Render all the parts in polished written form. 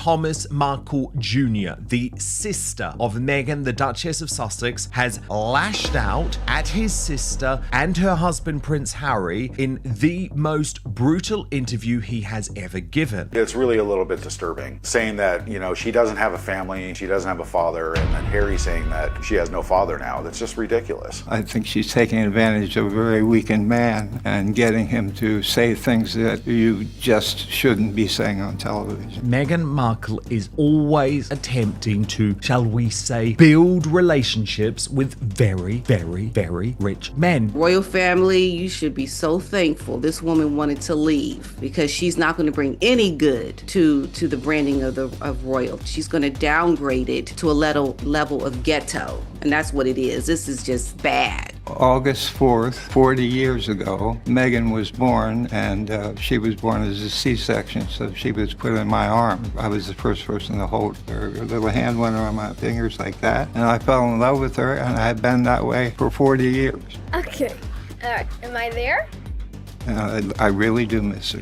Thomas Markle Jr., the sister of Meghan, the Duchess of Sussex, has lashed out at his sister and her husband Prince Harry in the most brutal interview he has ever given. It's really a little bit disturbing, saying that, she doesn't have a family, she doesn't have a father, and then Harry saying that she has no father now. That's just ridiculous. I think she's taking advantage of a very weakened man and getting him to say things that you just shouldn't be saying on television. Meghan Markle is always attempting to, shall we say, build relationships with very, very, very rich men. Royal family, you should be so thankful this woman wanted to leave, because she's not going to bring any good to the branding of royal. She's going to downgrade it to a level of ghetto, and that's what it is. This is just bad. August 4th, 40 years ago, Meghan was born, and she was born as a C-section, so she was put in my arm. I was the first person to hold her. Her little hand went around my fingers like that, and I fell in love with her, and I've been that way for 40 years. Okay. Am I there? I really do miss her.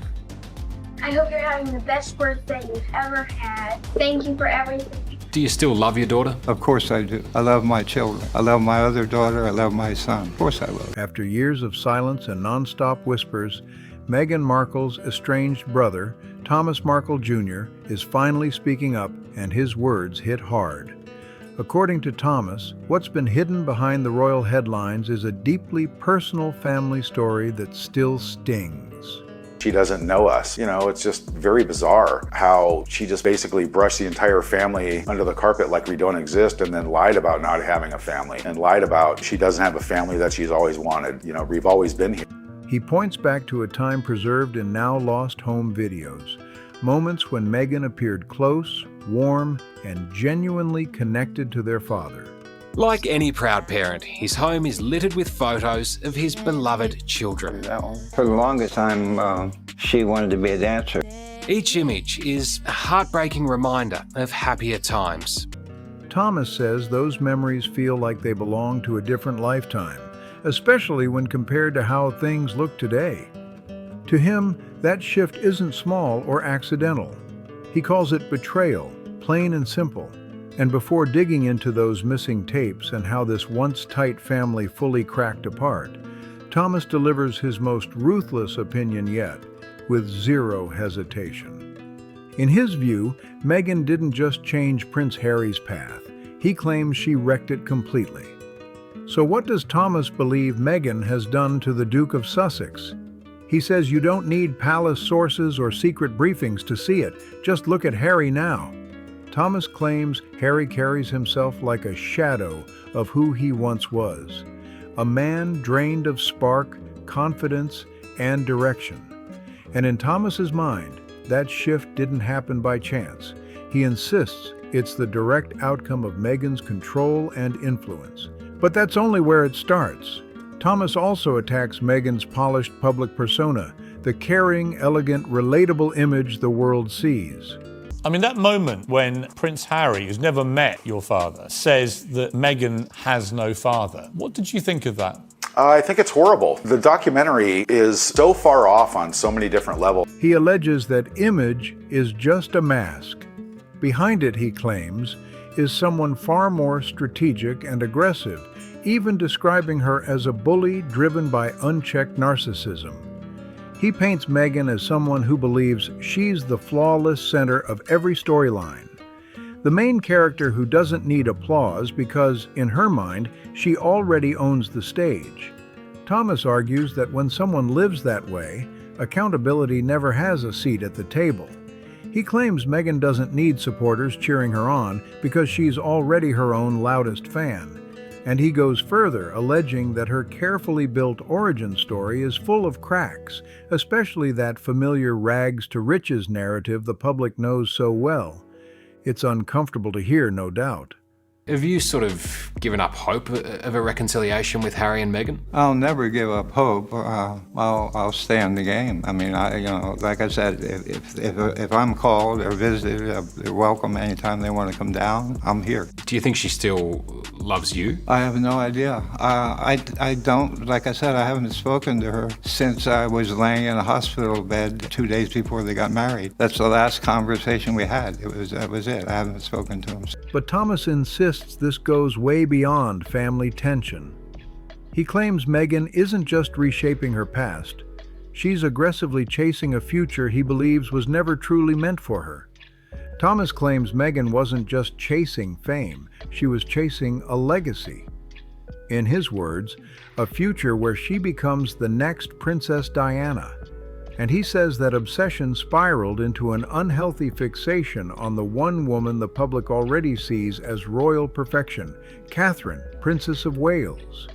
I hope you're having the best birthday you've ever had. Thank you for everything. Do you still love your daughter? Of course I do. I love my children. I love my other daughter. I love my son. Of course I love her. After years of silence and nonstop whispers, Meghan Markle's estranged brother, Thomas Markle Jr., is finally speaking up, and his words hit hard. According to Thomas, what's been hidden behind the royal headlines is a deeply personal family story that still stings. She doesn't know us. It's just very bizarre how she just basically brushed the entire family under the carpet like we don't exist, and then lied about not having a family and lied about she doesn't have a family that she's always wanted. We've always been here. He points back to a time preserved in now lost home videos, moments when Meghan appeared close, warm, and genuinely connected to their father. Like any proud parent, his home is littered with photos of his beloved children. For the longest time, she wanted to be a dancer. Each image is a heartbreaking reminder of happier times. Thomas says those memories feel like they belong to a different lifetime, especially when compared to how things look today. To him, that shift isn't small or accidental. He calls it betrayal, plain and simple. And before digging into those missing tapes and how this once tight family fully cracked apart, Thomas delivers his most ruthless opinion yet, with zero hesitation. In his view, Meghan didn't just change Prince Harry's path. He claims she wrecked it completely. So what does Thomas believe Meghan has done to the Duke of Sussex? He says you don't need palace sources or secret briefings to see it. Just look at Harry now. Thomas claims Harry carries himself like a shadow of who he once was, a man drained of spark, confidence, and direction. And in Thomas's mind, that shift didn't happen by chance. He insists it's the direct outcome of Meghan's control and influence. But that's only where it starts. Thomas also attacks Meghan's polished public persona, the caring, elegant, relatable image the world sees. That moment when Prince Harry, who's never met your father, says that Meghan has no father. What did you think of that? I think it's horrible. The documentary is so far off on so many different levels. He alleges that image is just a mask. Behind it, he claims, is someone far more strategic and aggressive, even describing her as a bully driven by unchecked narcissism. He paints Meghan as someone who believes she's the flawless center of every storyline. The main character who doesn't need applause because, in her mind, she already owns the stage. Thomas argues that when someone lives that way, accountability never has a seat at the table. He claims Meghan doesn't need supporters cheering her on because she's already her own loudest fan. And he goes further, alleging that her carefully built origin story is full of cracks, especially that familiar rags to riches narrative the public knows so well. It's uncomfortable to hear, no doubt. Have you sort of given up hope of a reconciliation with Harry and Meghan? I'll never give up hope. I'll stay in the game. I mean, like I said, if I'm called or visited, they're welcome anytime they want to come down. I'm here. Do you think she still loves you? I have no idea. I don't, like I said, I haven't spoken to her since I was laying in a hospital bed 2 days before they got married. That's the last conversation we had. That was it. I haven't spoken to him. But Thomas insists this goes way beyond family tension. He claims Meghan isn't just reshaping her past. She's aggressively chasing a future he believes was never truly meant for her. Thomas claims Meghan wasn't just chasing fame, she was chasing a legacy. In his words, a future where she becomes the next Princess Diana. And he says that obsession spiraled into an unhealthy fixation on the one woman the public already sees as royal perfection, Catherine, Princess of Wales.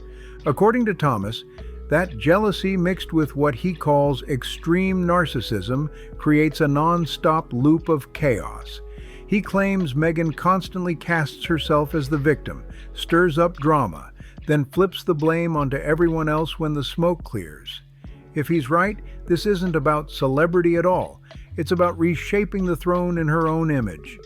According to Thomas, that jealousy mixed with what he calls extreme narcissism creates a non-stop loop of chaos. He claims Meghan constantly casts herself as the victim, stirs up drama, then flips the blame onto everyone else when the smoke clears. If he's right, this isn't about celebrity at all. It's about reshaping the throne in her own image.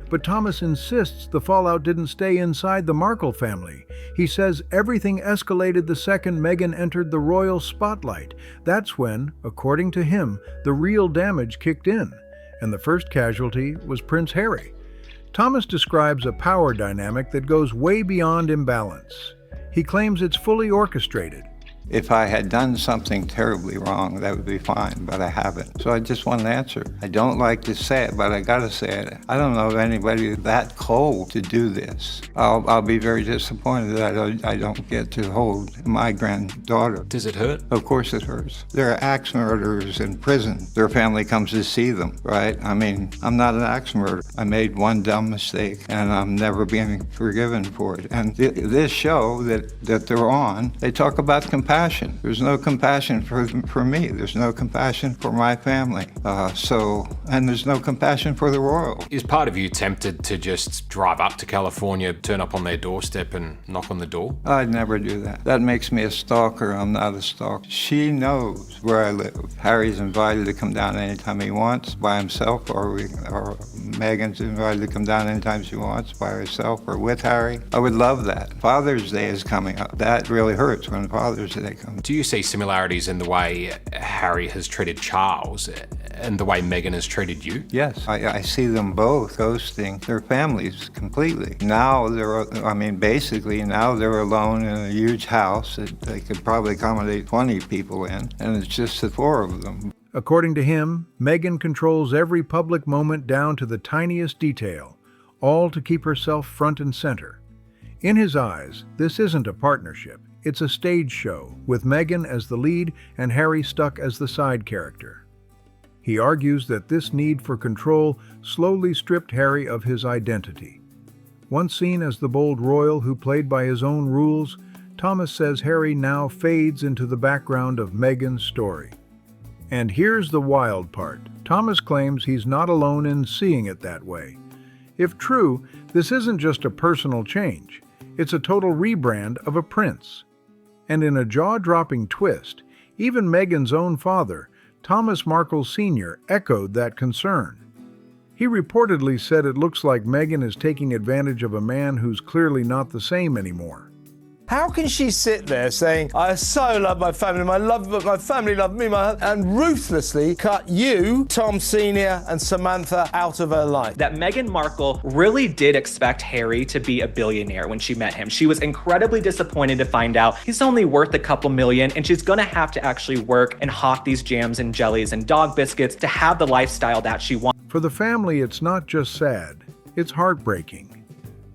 But Thomas insists the fallout didn't stay inside the Markle family. He says everything escalated the second Meghan entered the royal spotlight. That's when, according to him, the real damage kicked in, and the first casualty was Prince Harry. Thomas describes a power dynamic that goes way beyond imbalance. He claims it's fully orchestrated. If I had done something terribly wrong, that would be fine, but I haven't. So I just want an answer. I don't like to say it, but I gotta say it. I don't know of anybody that cold to do this. I'll be very disappointed that I don't get to hold my granddaughter. Does it hurt? Of course it hurts. There are axe murderers in prison. Their family comes to see them, right? I mean, I'm not an axe murderer. I made one dumb mistake, and I'm never being forgiven for it. And this show that they're on, they talk about compassion. There's no compassion for me. There's no compassion for my family. And there's no compassion for the royal. Is part of you tempted to just drive up to California, turn up on their doorstep and knock on the door? I'd never do that. That makes me a stalker. I'm not a stalker. She knows where I live. Harry's invited to come down anytime he wants by himself, or Meghan's invited to come down anytime she wants by herself or with Harry. I would love that. Father's Day is coming up. That really hurts when Father's Day comes. Do you see similarities in the way Harry has treated Charles and the way Meghan has treated you? Yes, I see them both ghosting their families completely. Now basically now they're alone in a huge house that they could probably accommodate 20 people in, and it's just the four of them. According to him, Meghan controls every public moment down to the tiniest detail, all to keep herself front and center. In his eyes, this isn't a partnership. It's a stage show, with Meghan as the lead and Harry stuck as the side character. He argues that this need for control slowly stripped Harry of his identity. Once seen as the bold royal who played by his own rules, Thomas says Harry now fades into the background of Meghan's story. And here's the wild part. Thomas claims he's not alone in seeing it that way. If true, this isn't just a personal change. It's a total rebrand of a prince. And in a jaw-dropping twist, even Meghan's own father, Thomas Markle Sr., echoed that concern. He reportedly said it looks like Meghan is taking advantage of a man who's clearly not the same anymore. How can she sit there saying, I so love my family, my family love me, and ruthlessly cut you, Tom Sr. and Samantha out of her life? That Meghan Markle really did expect Harry to be a billionaire when she met him. She was incredibly disappointed to find out he's only worth a couple million, and she's gonna have to actually work and hawk these jams and jellies and dog biscuits to have the lifestyle that she wants. For the family, it's not just sad, it's heartbreaking.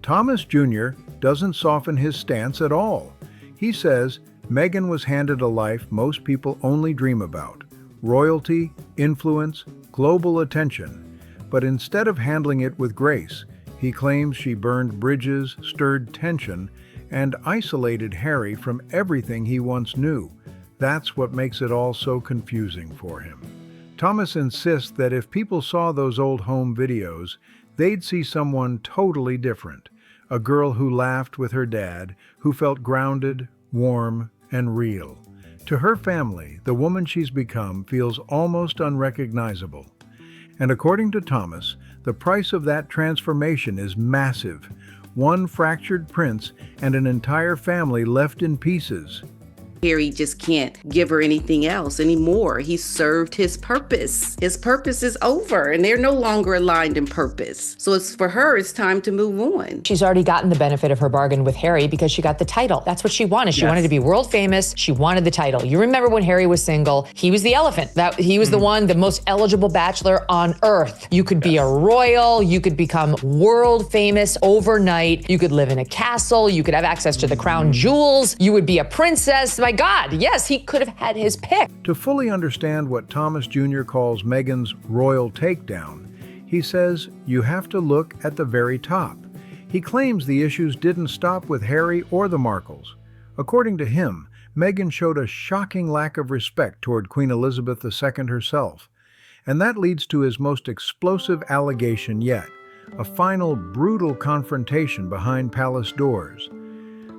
Thomas Jr. doesn't soften his stance at all. He says Meghan was handed a life most people only dream about: royalty, influence, global attention. But instead of handling it with grace, he claims she burned bridges, stirred tension, and isolated Harry from everything he once knew. That's what makes it all so confusing for him. Thomas insists that if people saw those old home videos, they'd see someone totally different. a girl who laughed with her dad, who felt grounded, warm, and real. To her family, the woman she's become feels almost unrecognizable. And according to Thomas, the price of that transformation is massive. One fractured prince and an entire family left in pieces. Harry just can't give her anything else anymore. He served his purpose. His purpose is over, and they're no longer aligned in purpose. So for her, it's time to move on. She's already gotten the benefit of her bargain with Harry because she got the title. That's what she wanted. She wanted to be world famous. She wanted the title. You remember when Harry was single, he was the elephant. He was the one, the most eligible bachelor on earth. You could be a royal. You could become world famous overnight. You could live in a castle. You could have access to the crown jewels. You would be a princess. My God, yes, he could have had his pick. To fully understand what Thomas Jr. calls Meghan's royal takedown, he says you have to look at the very top. He claims the issues didn't stop with Harry or the Markles. According to him, Meghan showed a shocking lack of respect toward Queen Elizabeth II herself. And that leads to his most explosive allegation yet, a final brutal confrontation behind palace doors.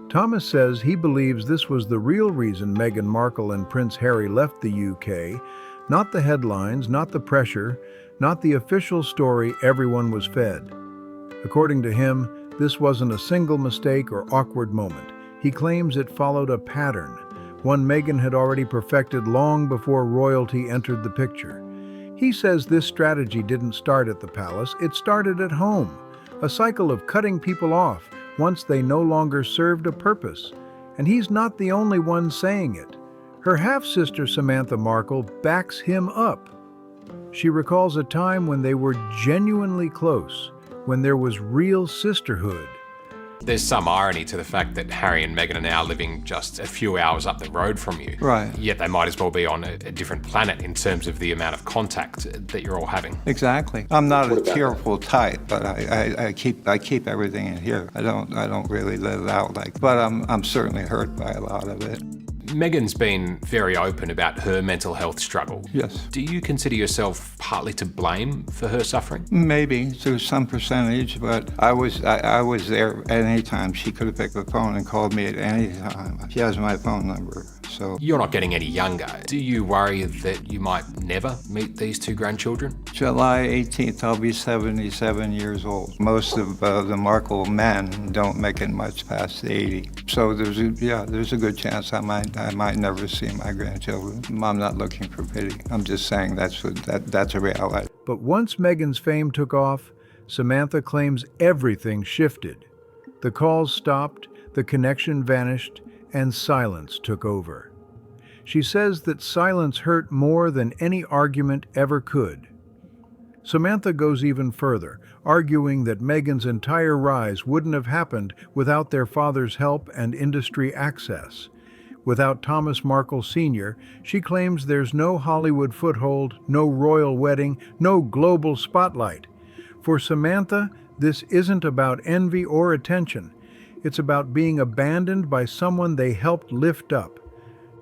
Thomas says he believes this was the real reason Meghan Markle and Prince Harry left the UK, not the headlines, not the pressure, not the official story everyone was fed. According to him, this wasn't a single mistake or awkward moment. He claims it followed a pattern, one Meghan had already perfected long before royalty entered the picture. He says this strategy didn't start at the palace, it started at home, a cycle of cutting people off once they no longer served a purpose. And he's not the only one saying it. Her half-sister Samantha Markle backs him up. She recalls a time when they were genuinely close, when there was real sisterhood. There's some irony to the fact that Harry and Meghan are now living just a few hours up the road from you. Right. Yet they might as well be on a different planet in terms of the amount of contact that you're all having. Exactly. I'm not a tearful type, but I keep everything in here. I don't really let it out but I'm certainly hurt by a lot of it. Meghan's been very open about her mental health struggle. Yes. Do you consider yourself partly to blame for her suffering? Maybe to some percentage, but I was there at any time. She could have picked the phone and called me at any time. She has my phone number. So you're not getting any younger. Do you worry that you might never meet these two grandchildren? July 18th, I'll be 77 years old. Most of the Markle men don't make it much past 80. So there's a good chance I might never see my grandchildren. I'm not looking for pity. I'm just saying that's a reality. But once Meghan's fame took off, Samantha claims everything shifted. The calls stopped, the connection vanished, and silence took over. She says that silence hurt more than any argument ever could. Samantha goes even further, arguing that Meghan's entire rise wouldn't have happened without their father's help and industry access. Without Thomas Markle Sr., she claims there's no Hollywood foothold, no royal wedding, no global spotlight. For Samantha, this isn't about envy or attention. It's about being abandoned by someone they helped lift up.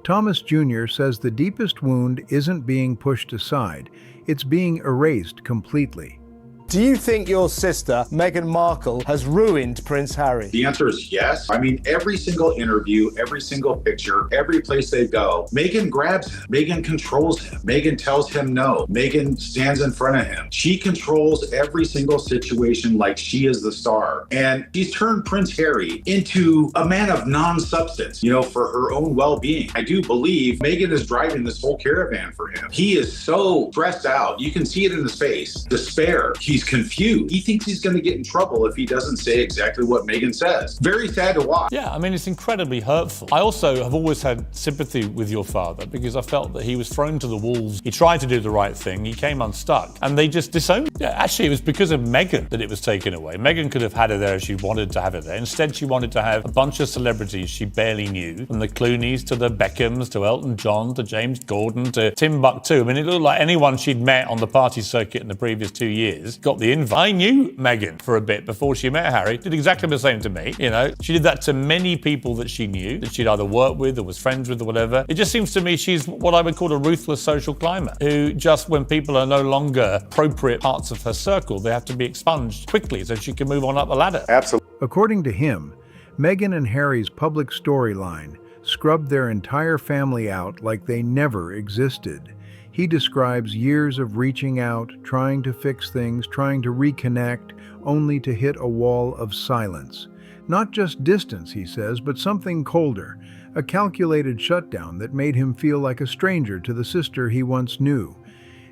Thomas Jr. says the deepest wound isn't being pushed aside, it's being erased completely. Do you think your sister, Meghan Markle, has ruined Prince Harry? The answer is yes. I mean, every single interview, every single picture, every place they go, Meghan grabs him. Meghan controls him. Meghan tells him no. Meghan stands in front of him. She controls every single situation like she is the star. And she's turned Prince Harry into a man of non-substance, for her own well-being. I do believe Meghan is driving this whole caravan for him. He is so stressed out. You can see it in his face. Despair. He's confused. He thinks he's going to get in trouble if he doesn't say exactly what Meghan says. Very sad to watch. Yeah, I mean, it's incredibly hurtful. I also have always had sympathy with your father because I felt that he was thrown to the wolves. He tried to do the right thing. He came unstuck and they just disowned him. Yeah, actually, it was because of Meghan that it was taken away. Meghan could have had it there if she wanted to have it there. Instead, she wanted to have a bunch of celebrities she barely knew, from the Clooneys to the Beckhams to Elton John to James Gordon to Timbuktu. I mean, it looked like anyone she'd met on the party circuit in the previous 2 years got the invite. I knew Meghan for a bit before she met Harry. Did exactly the same to me, She did that to many people that she knew, that she'd either worked with or was friends with or whatever. It just seems to me she's what I would call a ruthless social climber, who just when people are no longer appropriate parts of her circle, they have to be expunged quickly so she can move on up the ladder. Absolutely. According to him, Meghan and Harry's public storyline scrubbed their entire family out like they never existed. He describes years of reaching out, trying to fix things, trying to reconnect, only to hit a wall of silence. Not just distance, he says, but something colder, a calculated shutdown that made him feel like a stranger to the sister he once knew.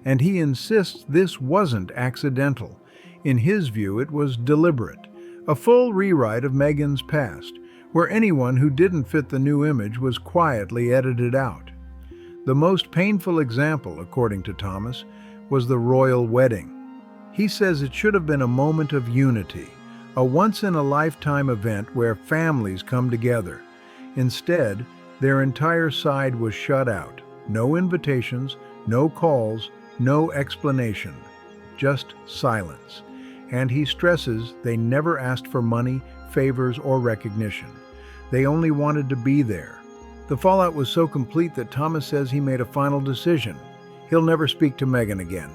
And he insists this wasn't accidental. In his view, it was deliberate, a full rewrite of Meghan's past, where anyone who didn't fit the new image was quietly edited out. The most painful example, according to Thomas, was the royal wedding. He says it should have been a moment of unity, a once-in-a-lifetime event where families come together. Instead, their entire side was shut out. No invitations, no calls, no explanation, just silence. And he stresses they never asked for money, favors, or recognition. They only wanted to be there. The fallout was so complete that Thomas says he made a final decision. He'll never speak to Meghan again.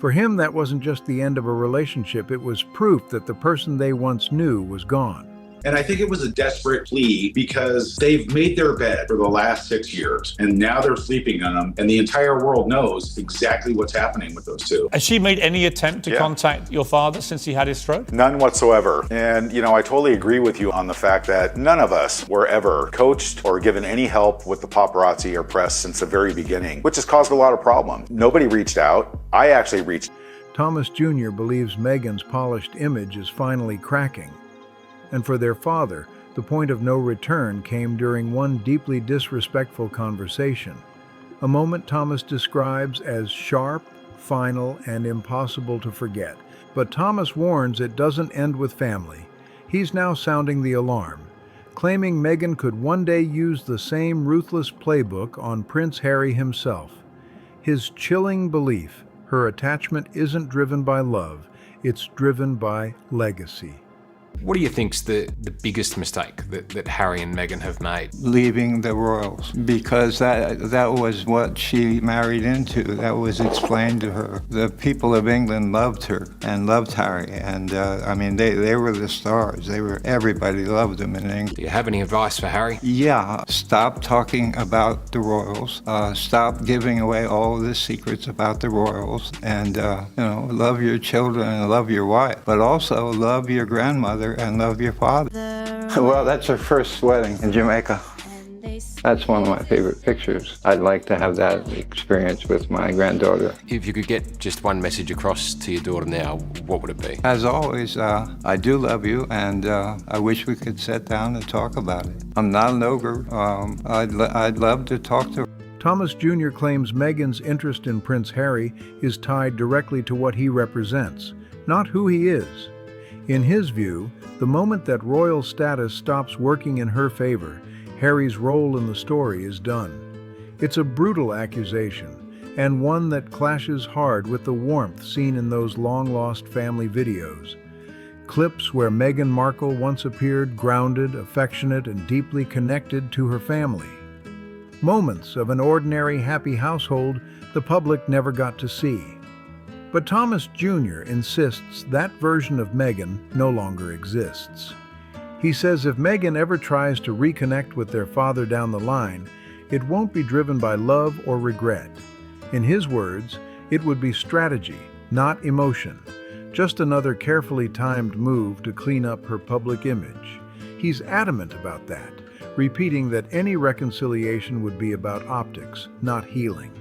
For him, that wasn't just the end of a relationship, it was proof that the person they once knew was gone. And I think it was a desperate plea because they've made their bed for the last 6 years and now they're sleeping on them and the entire world knows exactly what's happening with those two. Has she made any attempt to contact your father since he had his stroke? None whatsoever. And, I totally agree with you on the fact that none of us were ever coached or given any help with the paparazzi or press since the very beginning, which has caused a lot of problems. Nobody reached out. I actually reached. Thomas Jr. believes Meghan's polished image is finally cracking. And for their father, the point of no return came during one deeply disrespectful conversation, a moment Thomas describes as sharp, final, and impossible to forget. But Thomas warns it doesn't end with family. He's now sounding the alarm, claiming Meghan could one day use the same ruthless playbook on Prince Harry himself. His chilling belief her attachment isn't driven by love, it's driven by legacy. What do you think's the biggest mistake that Harry and Meghan have made? Leaving the royals, because that was what she married into. That was explained to her. The people of England loved her and loved Harry, and they were the stars. Everybody loved them in England. Do you have any advice for Harry? Yeah, stop talking about the royals. Stop giving away all the secrets about the royals, and love your children and love your wife, but also love your grandmother and love your father. Well, that's her first wedding in Jamaica. That's one of my favorite pictures. I'd like to have that experience with my granddaughter. If you could get just one message across to your daughter now, what would it be? As always, I do love you, and I wish we could sit down and talk about it. I'm not an ogre. I'd love to talk to her. Thomas Jr. claims Meghan's interest in Prince Harry is tied directly to what he represents, not who he is. In his view, the moment that royal status stops working in her favor, Harry's role in the story is done. It's a brutal accusation, and one that clashes hard with the warmth seen in those long-lost family videos. Clips where Meghan Markle once appeared grounded, affectionate, and deeply connected to her family. Moments of an ordinary, happy household the public never got to see. But Thomas Jr. insists that version of Meghan no longer exists. He says if Meghan ever tries to reconnect with their father down the line, it won't be driven by love or regret. In his words, it would be strategy, not emotion, just another carefully timed move to clean up her public image. He's adamant about that, repeating that any reconciliation would be about optics, not healing.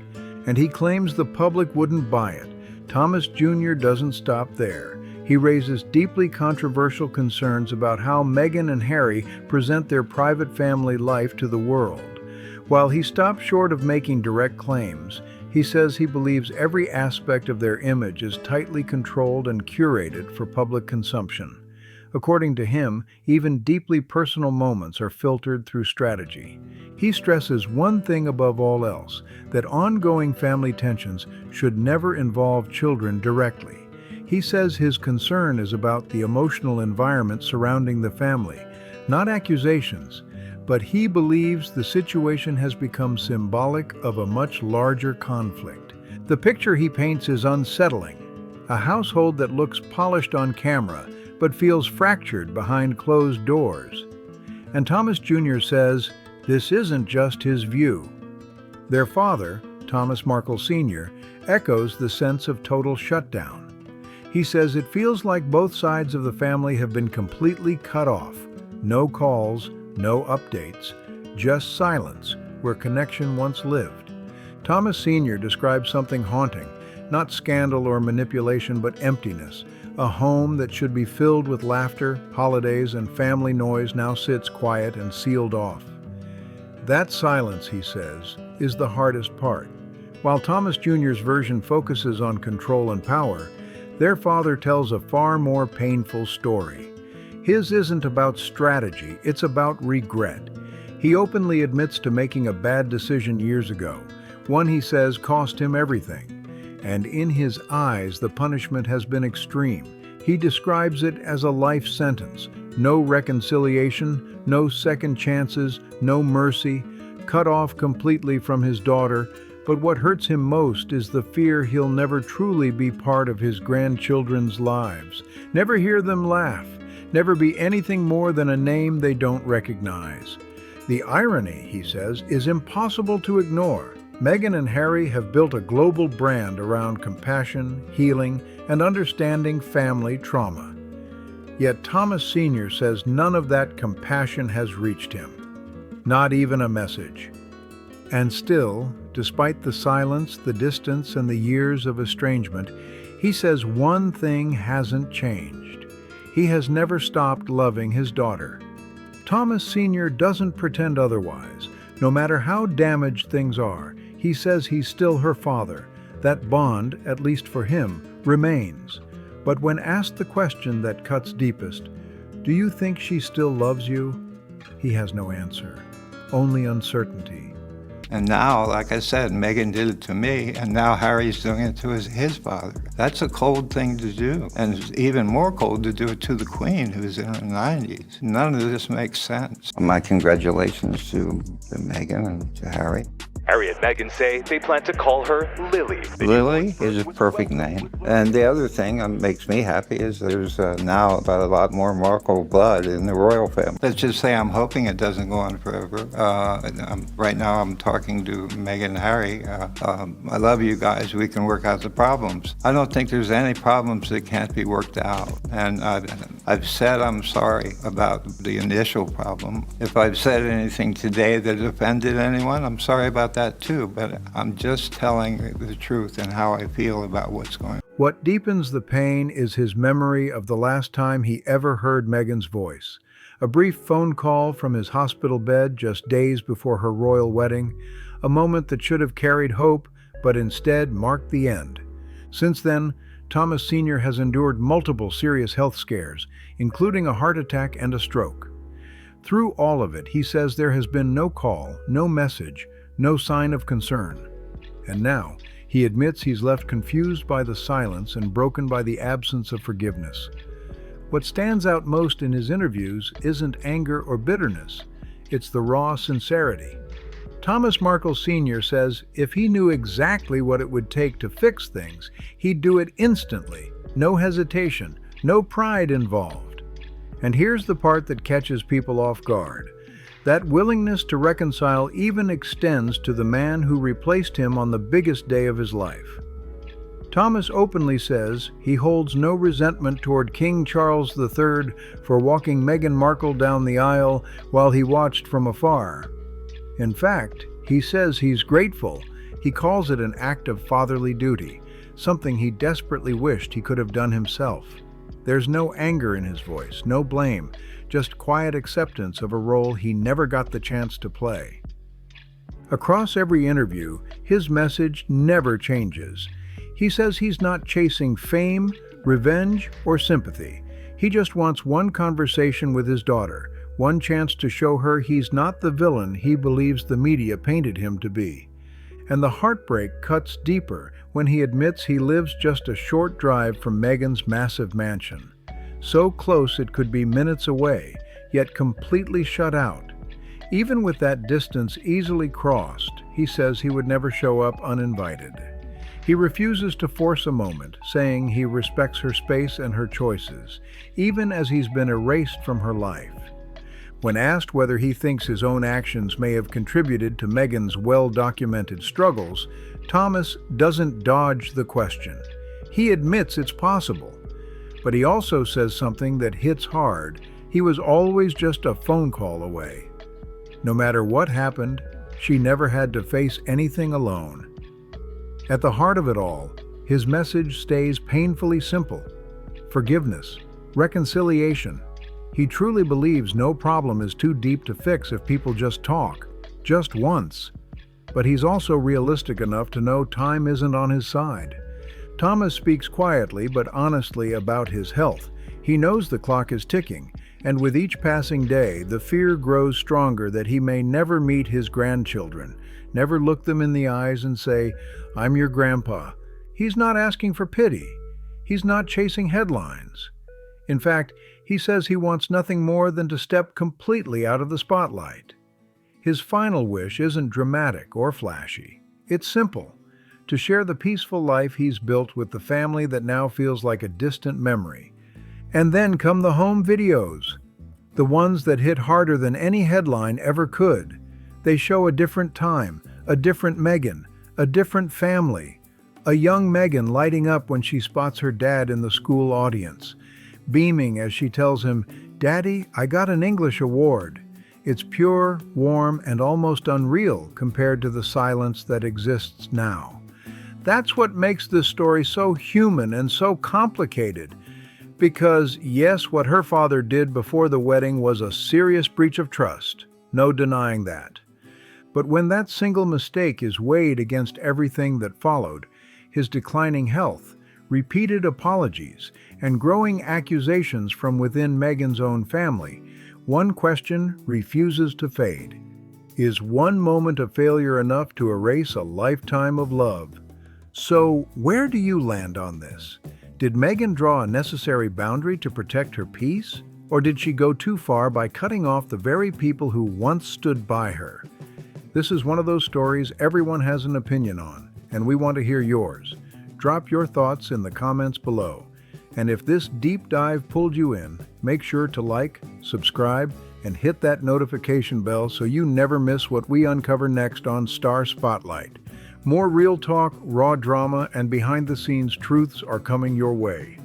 And he claims the public wouldn't buy it. Thomas Jr. doesn't stop there. He raises deeply controversial concerns about how Meghan and Harry present their private family life to the world. While he stops short of making direct claims, he says he believes every aspect of their image is tightly controlled and curated for public consumption. According to him, even deeply personal moments are filtered through strategy. He stresses one thing above all else, that ongoing family tensions should never involve children directly. He says his concern is about the emotional environment surrounding the family, not accusations, but he believes the situation has become symbolic of a much larger conflict. The picture he paints is unsettling. A household that looks polished on camera, but feels fractured behind closed doors. And Thomas Jr. says this isn't just his view. Their father, Thomas Markle Sr., echoes the sense of total shutdown. He says it feels like both sides of the family have been completely cut off. No calls, no updates, just silence where connection once lived. Thomas Sr. describes something haunting, not scandal or manipulation, but emptiness. A home that should be filled with laughter, holidays, and family noise now sits quiet and sealed off. That silence, he says, is the hardest part. While Thomas Jr.'s version focuses on control and power, their father tells a far more painful story. His isn't about strategy, it's about regret. He openly admits to making a bad decision years ago, one he says cost him everything. And in his eyes, the punishment has been extreme. He describes it as a life sentence. No reconciliation, no second chances, no mercy, cut off completely from his daughter. But what hurts him most is the fear he'll never truly be part of his grandchildren's lives, never hear them laugh, never be anything more than a name they don't recognize. The irony, he says, is impossible to ignore. Meghan and Harry have built a global brand around compassion, healing, and understanding family trauma. Yet Thomas Sr. says none of that compassion has reached him. Not even a message. And still, despite the silence, the distance, and the years of estrangement, he says one thing hasn't changed. He has never stopped loving his daughter. Thomas Sr. doesn't pretend otherwise. No matter how damaged things are, he says he's still her father. That bond, at least for him, remains. But when asked the question that cuts deepest, do you think she still loves you? He has no answer, only uncertainty. And now, like I said, Meghan did it to me, and now Harry's doing it to his father. That's a cold thing to do, and it's even more cold to do it to the Queen, who's in her 90s. None of this makes sense. My congratulations to Meghan and to Harry. Harry and Meghan say they plan to call her Lily. Lily is a perfect name. And the other thing that makes me happy is there's now about a lot more Markle blood in the royal family. Let's just say I'm hoping it doesn't go on forever. Right now I'm talking to Meghan and Harry. I love you guys. We can work out the problems. I don't think there's any problems that can't be worked out. And I've said I'm sorry about the initial problem. If I've said anything today that offended anyone, I'm sorry about that too, but I'm just telling the truth and how I feel about what's going on. What deepens the pain is his memory of the last time he ever heard Meghan's voice. A brief phone call from his hospital bed just days before her royal wedding, a moment that should have carried hope, but instead marked the end. Since then, Thomas Sr. has endured multiple serious health scares, including a heart attack and a stroke. Through all of it, he says there has been no call, no message, no sign of concern. And now, he admits he's left confused by the silence and broken by the absence of forgiveness. What stands out most in his interviews isn't anger or bitterness, it's the raw sincerity. Thomas Markle Sr. says if he knew exactly what it would take to fix things, he'd do it instantly, no hesitation, no pride involved. And here's the part that catches people off guard. That willingness to reconcile even extends to the man who replaced him on the biggest day of his life. Thomas openly says he holds no resentment toward King Charles III for walking Meghan Markle down the aisle while he watched from afar. In fact, he says he's grateful. He calls it an act of fatherly duty, something he desperately wished he could have done himself. There's no anger in his voice, no blame, just quiet acceptance of a role he never got the chance to play. Across every interview, his message never changes. He says he's not chasing fame, revenge, or sympathy. He just wants one conversation with his daughter, one chance to show her he's not the villain he believes the media painted him to be. And the heartbreak cuts deeper when he admits he lives just a short drive from Meghan's massive mansion. So close it could be minutes away, yet completely shut out. Even with that distance easily crossed, he says he would never show up uninvited. He refuses to force a moment, saying he respects her space and her choices, even as he's been erased from her life. When asked whether he thinks his own actions may have contributed to Meghan's well-documented struggles, Thomas doesn't dodge the question. He admits it's possible, but he also says something that hits hard. He was always just a phone call away. No matter what happened, she never had to face anything alone. At the heart of it all, his message stays painfully simple: forgiveness, reconciliation. He truly believes no problem is too deep to fix if people just talk, just once. But he's also realistic enough to know time isn't on his side. Thomas speaks quietly but honestly about his health. He knows the clock is ticking, and with each passing day, the fear grows stronger that he may never meet his grandchildren, never look them in the eyes and say, "I'm your grandpa." He's not asking for pity. He's not chasing headlines. In fact, he says he wants nothing more than to step completely out of the spotlight. His final wish isn't dramatic or flashy. It's simple: to share the peaceful life he's built with the family that now feels like a distant memory. And then come the home videos, the ones that hit harder than any headline ever could. They show a different time, a different Meghan, a different family. A young Meghan lighting up when she spots her dad in the school audience, beaming as she tells him, "Daddy, I got an English award." It's pure, warm, and almost unreal compared to the silence that exists now. That's what makes this story so human and so complicated. Because, yes, what her father did before the wedding was a serious breach of trust. No denying that. But when that single mistake is weighed against everything that followed, his declining health, repeated apologies, and growing accusations from within Meghan's own family, one question refuses to fade. Is one moment of failure enough to erase a lifetime of love? So, where do you land on this? Did Meghan draw a necessary boundary to protect her peace? Or did she go too far by cutting off the very people who once stood by her? This is one of those stories everyone has an opinion on, and we want to hear yours. Drop your thoughts in the comments below. And if this deep dive pulled you in, make sure to like, subscribe, and hit that notification bell so you never miss what we uncover next on Star Spotlight. More real talk, raw drama, and behind-the-scenes truths are coming your way.